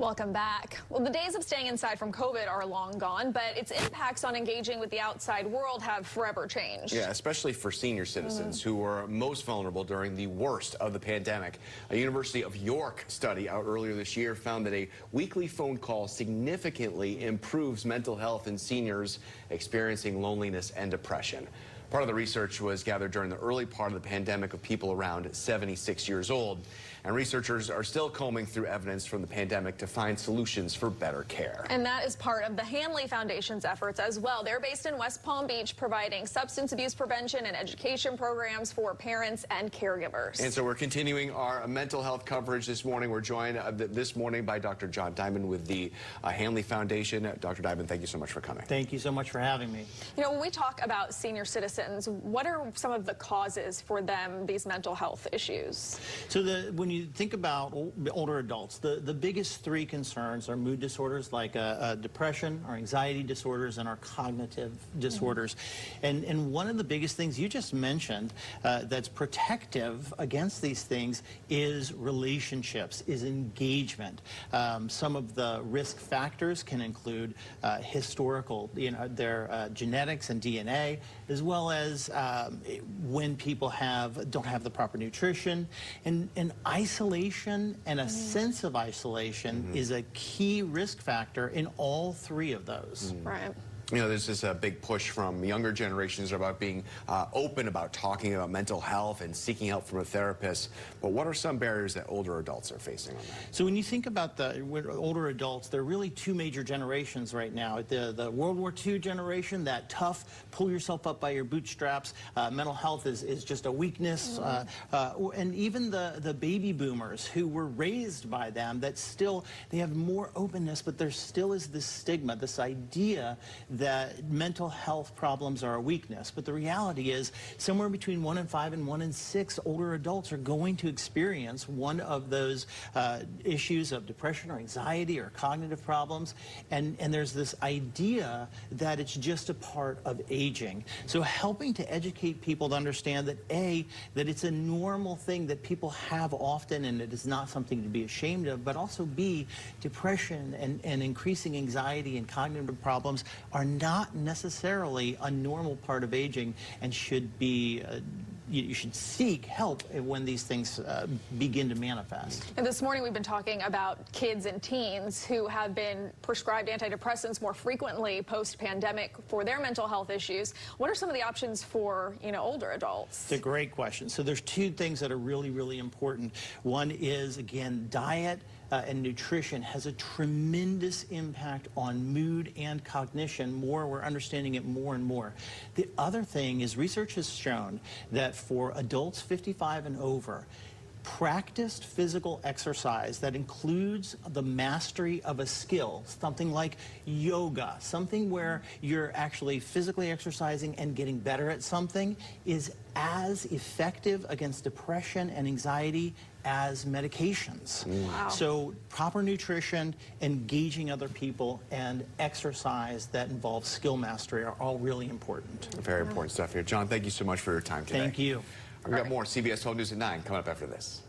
Welcome back. Well, the days of staying inside from COVID are long gone, but its impacts on engaging with the outside world have forever changed. Yeah, especially for senior citizens who were most vulnerable during the worst of the pandemic. A University of York study out earlier this year found that a weekly phone call significantly improves mental health in seniors experiencing loneliness and depression. Part of the research was gathered during the early part of the pandemic of people around 76 years old. And researchers are still combing through evidence from the pandemic to find solutions for better care. And that is part of the Hanley Foundation's efforts as well. They're based in West Palm Beach, providing substance abuse prevention and education programs for parents and caregivers. And so we're continuing our mental health coverage this morning. We're joined this morning by Dr. John Dyben with the Hanley Foundation. Dr. Dyben, thank you so much for coming. Thank you so much for having me. You know, when we talk about senior citizens, what are some of the causes for them, these mental health issues? So when you think about older adults, the biggest three concerns are mood disorders like depression, or anxiety disorders, and our cognitive disorders. And one of the biggest things you just mentioned that's protective against these things is relationships, is engagement. Some of the risk factors can include historical, their genetics and DNA, as well as when people don't have the proper nutrition, and isolation and a sense of isolation is a key risk factor in all three of those. Right. You know, there's this big push from younger generations about being open about talking about mental health and seeking help from a therapist. But what are some barriers that older adults are facing on that? So when you think about the older adults, there are really two major generations right now. The World War II generation, that tough, pull yourself up by your bootstraps, mental health is just a weakness. And even the baby boomers who were raised by them, that still, they have more openness, but there still is this stigma, this idea that mental health problems are a weakness. But the reality is somewhere between 1 in 5 and 1 in 6 older adults are going to experience one of those issues of depression or anxiety or cognitive problems. And there's this idea that it's just a part of aging. So helping to educate people to understand that that it's a normal thing that people have often and it is not something to be ashamed of, but also B, depression and increasing anxiety and cognitive problems are not necessarily a normal part of aging and should be you should seek help when these things begin to manifest. And this morning we've been talking about kids and teens who have been prescribed antidepressants more frequently post-pandemic for their mental health issues. What are some of the options for, older adults? It's a great question. So there's two things that are really, really important. One is, again, diet and nutrition has a tremendous impact on mood and cognition. We're understanding it more and more. The other thing is research has shown that for adults 55 and over, practiced physical exercise that includes the mastery of a skill, something like yoga, something where you're actually physically exercising and getting better at something, is as effective against depression and anxiety as medications. Wow. So proper nutrition, engaging other people, and exercise that involves skill mastery are all really important. Very important stuff here. John, thank you so much for your time today. Thank you. We've got more CBS 12 News at 9 coming up after this.